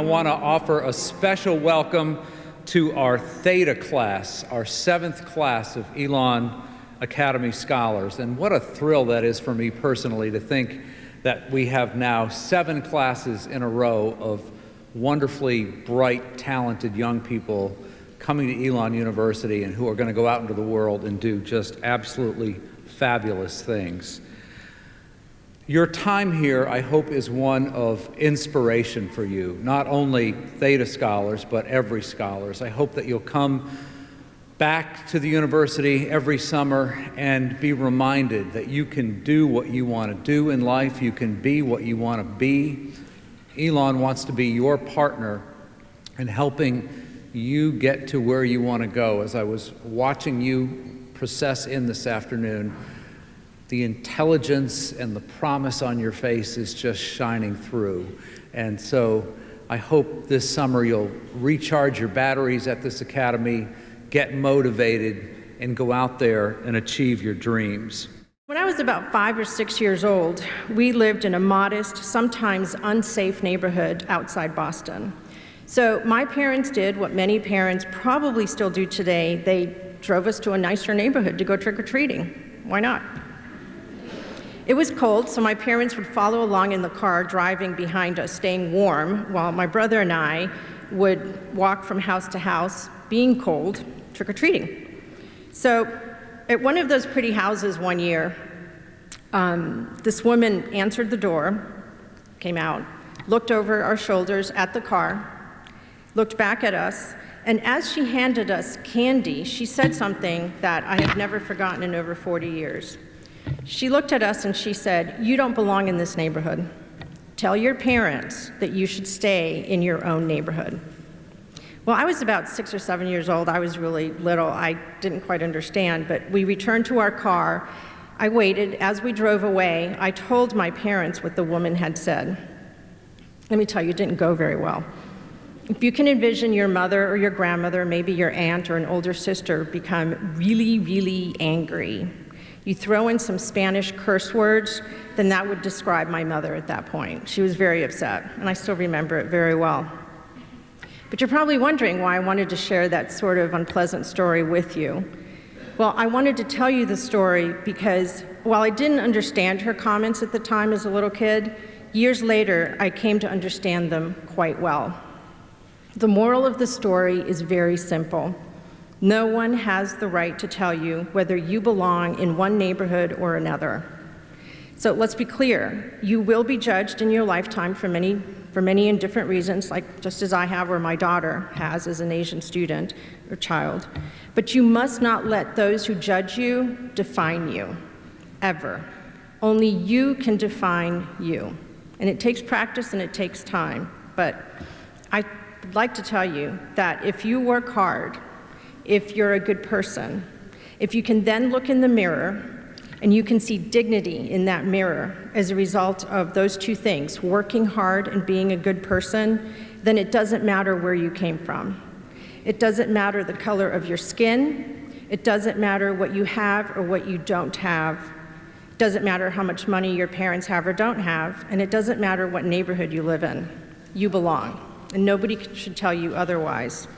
want to offer a special welcome to our Theta class, our 7th class of Elon Academy Scholars. And what a thrill that is for me personally to think that we have now 7 classes in a row of wonderfully bright, talented young people coming to Elon University and who are going to go out into the world and do just absolutely fabulous things. Your time here, I hope, is one of inspiration for you, not only Theta scholars, but every scholars. I hope that you'll come back to the university every summer and be reminded that you can do what you want to do in life, you can be what you want to be. Elon wants to be your partner in helping you get to where you want to go. As I was watching you process in this afternoon, the intelligence and the promise on your face is just shining through. And so I hope this summer you'll recharge your batteries at this academy, get motivated, and go out there and achieve your dreams. When I was about 5 or 6 years old, we lived in a modest, sometimes unsafe neighborhood outside Boston. So my parents did what many parents probably still do today. They drove us to a nicer neighborhood to go trick-or-treating. Why not? It was cold, so my parents would follow along in the car, driving behind us, staying warm, while my brother and I would walk from house to house, being cold, trick-or-treating. So at one of those pretty houses one year, this woman answered the door, came out, looked over our shoulders at the car, looked back at us, and as she handed us candy, she said something that I have never forgotten in over 40 years. She looked at us and she said, "You don't belong in this neighborhood. Tell your parents that you should stay in your own neighborhood." Well, I was about 6 or 7 years old. I was really little. I didn't quite understand, but we returned to our car. I waited. As we drove away, I told my parents what the woman had said. Let me tell you, it didn't go very well. If you can envision your mother or your grandmother, maybe your aunt or an older sister, become really, really angry, you throw in some Spanish curse words, then that would describe my mother at that point. She was very upset, and I still remember it very well. But you're probably wondering why I wanted to share that sort of unpleasant story with you. Well, I wanted to tell you the story because while I didn't understand her comments at the time as a little kid, years later, I came to understand them quite well. The moral of the story is very simple. No one has the right to tell you whether you belong in one neighborhood or another. So let's be clear, you will be judged in your lifetime for many and different reasons, like just as I have or my daughter has as an Asian student or child. But you must not let those who judge you define you, ever. Only you can define you. And it takes practice and it takes time. But I'd like to tell you that if you work hard, if you're a good person, if you can then look in the mirror and you can see dignity in that mirror as a result of those two things, working hard and being a good person, then it doesn't matter where you came from. It doesn't matter the color of your skin. It doesn't matter what you have or what you don't have. It doesn't matter how much money your parents have or don't have. And it doesn't matter what neighborhood you live in. You belong, and nobody should tell you otherwise.